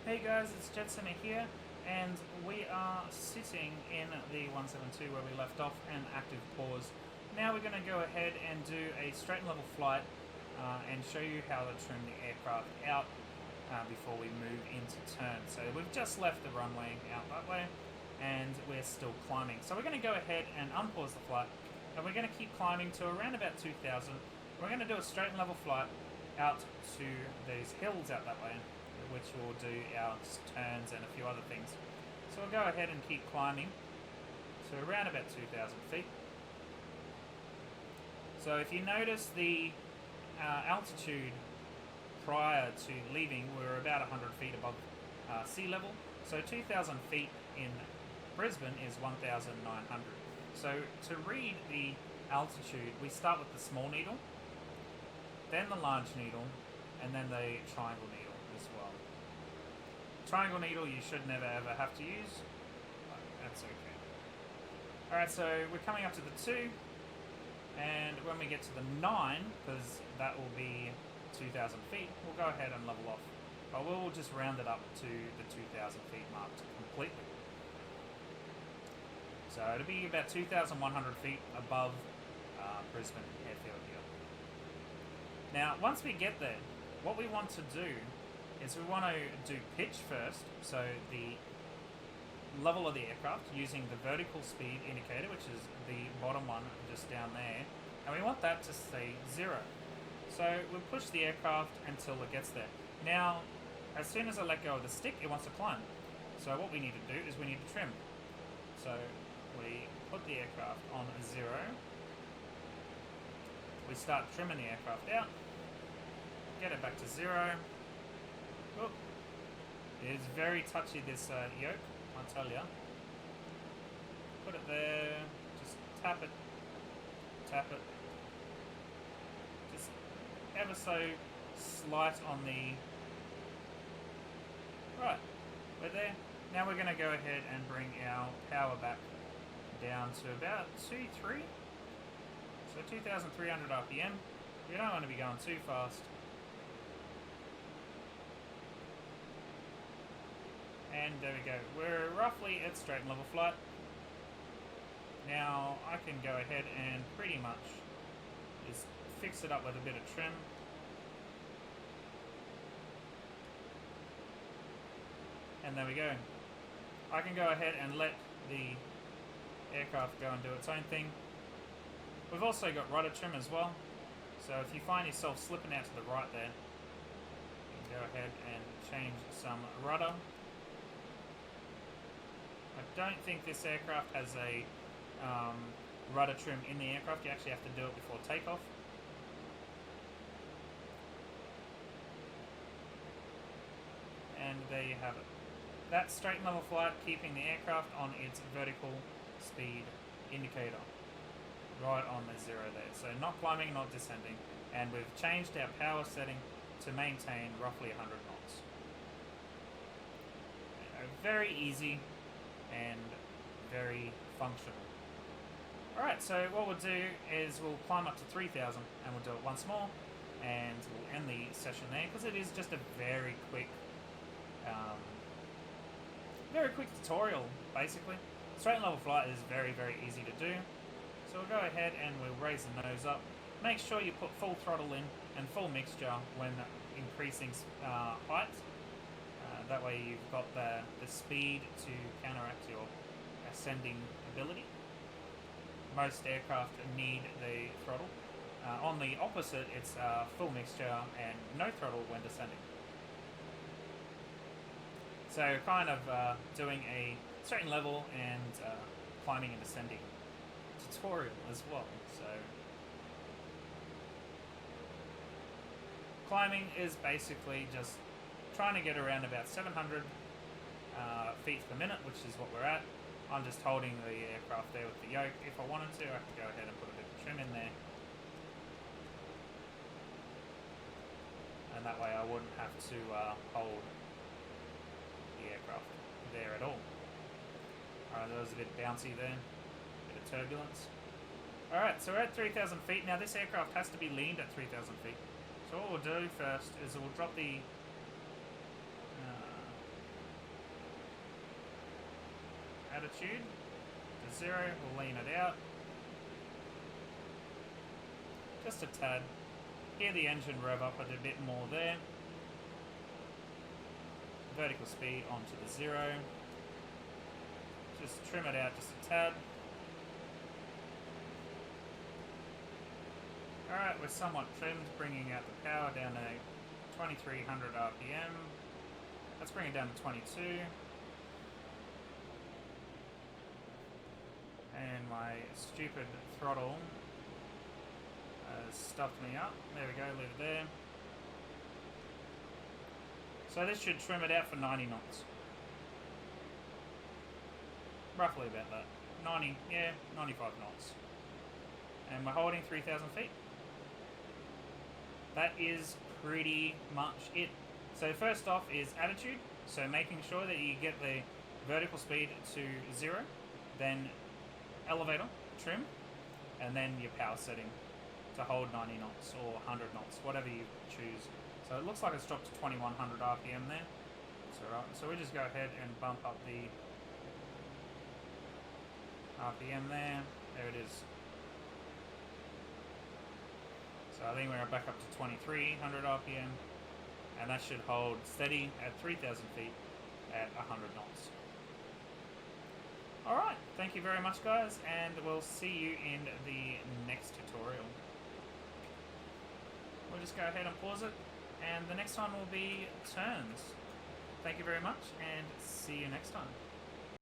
Hey guys, it's Jetsummer here, and we are sitting in the 172 where we left off, and active pause. Now we're going to go ahead and do a straight and level flight and show you how to trim the aircraft out before we move into turn. So we've just left the runway out that way, and we're still climbing. So we're going to go ahead and unpause the flight, and we're going to keep climbing to around about 2,000. We're going to do a straight and level flight out to these hills out that way, which will do our turns and a few other things. So we'll go ahead and keep climbing to around about 2,000 feet. So if you notice the altitude prior to leaving, we were about 100 feet above sea level. So 2,000 feet in Brisbane is 1,900. So to read the altitude, we start with the small needle, then the large needle, and then the triangle needle as well. Triangle needle you should never ever have to use, but that's okay. Alright, so we're coming up to the 2, and when we get to the 9, because that will be 2,000 feet, we'll go ahead and level off. But we'll just round it up to the 2,000 feet mark completely. So it'll be about 2,100 feet above Brisbane airfield here. Now, once we get there, what we want to do is we want to do pitch first, so the level of the aircraft using the vertical speed indicator, which is the bottom one just down there, and we want that to stay 0. So we'll push the aircraft until it gets there. Now, as soon as I let go of the stick, it wants to climb. So what we need to do is we need to trim. So we put the aircraft on 0. We start trimming the aircraft out. Get it back to 0. Oop. It is very touchy, this yoke, I'll tell ya. Put it there, just tap it, just ever so slight on the... Right, we're there. Now we're going to go ahead and bring our power back down to about 2.3. So 2,300 RPM. We don't want to be going too fast. And there we go. We're roughly at straight and level flight. Now I can go ahead and pretty much just fix it up with a bit of trim. And there we go. I can go ahead and let the aircraft go and do its own thing. We've also got rudder trim as well. So if you find yourself slipping out to the right there, you can go ahead and change some rudder. I don't think this aircraft has a rudder trim in the aircraft. You actually have to do it before takeoff. And there you have it. That's straight and level flight, keeping the aircraft on its vertical speed indicator. Right on the 0 there. So not climbing, not descending. And we've changed our power setting to maintain roughly 100 knots. Very easy and very functional. Alright, so what we'll do is we'll climb up to 3,000 and we'll do it once more, and we'll end the session there because it is just a very quick tutorial basically. Straight and level flight is very easy to do. So we'll go ahead and we'll raise the nose up. Make sure you put full throttle in and full mixture when increasing height. That way you've got the speed to counteract your ascending ability. Most aircraft need the throttle. On the opposite, it's full mixture and no throttle when descending. So kind of doing a straight and level and climbing and descending tutorial as well. So climbing is basically just trying to get around about 700 feet per minute, which is what we're at. I'm just holding the aircraft there with the yoke. If I wanted to, I could go ahead and put a bit of trim in there. And that way I wouldn't have to hold the aircraft there at all. Alright, that was a bit bouncy there. A bit of turbulence. Alright, so we're at 3,000 feet. Now this aircraft has to be leaned at 3,000 feet. So what we'll do first is we'll drop the attitude to 0. We'll lean it out. Just a tad. Hear the engine rev up a bit more there. Vertical speed onto the 0. Just trim it out just a tad. Alright, we're somewhat trimmed, bringing out the power down to 2300 RPM. Let's bring it down to 22. And my stupid throttle has stuffed me up. There we go, leave it there. So this should trim it out for 90 knots. Roughly about that. 90, yeah, 95 knots. And we're holding 3,000 feet. That is pretty much it. So first off is attitude. So making sure that you get the vertical speed to 0. Then elevator, trim. And then your power setting to hold 90 knots or 100 knots, whatever you choose. So it looks like it's dropped to 2100 RPM there. That's alright. So we just go ahead and bump up the RPM there. There it is. So I think we're back up to 2300 RPM, and that should hold steady at 3,000 feet at 100 knots. Alright, thank you very much guys, and we'll see you in the next tutorial. We'll just go ahead and pause it, and the next one will be turns. Thank you very much, and see you next time.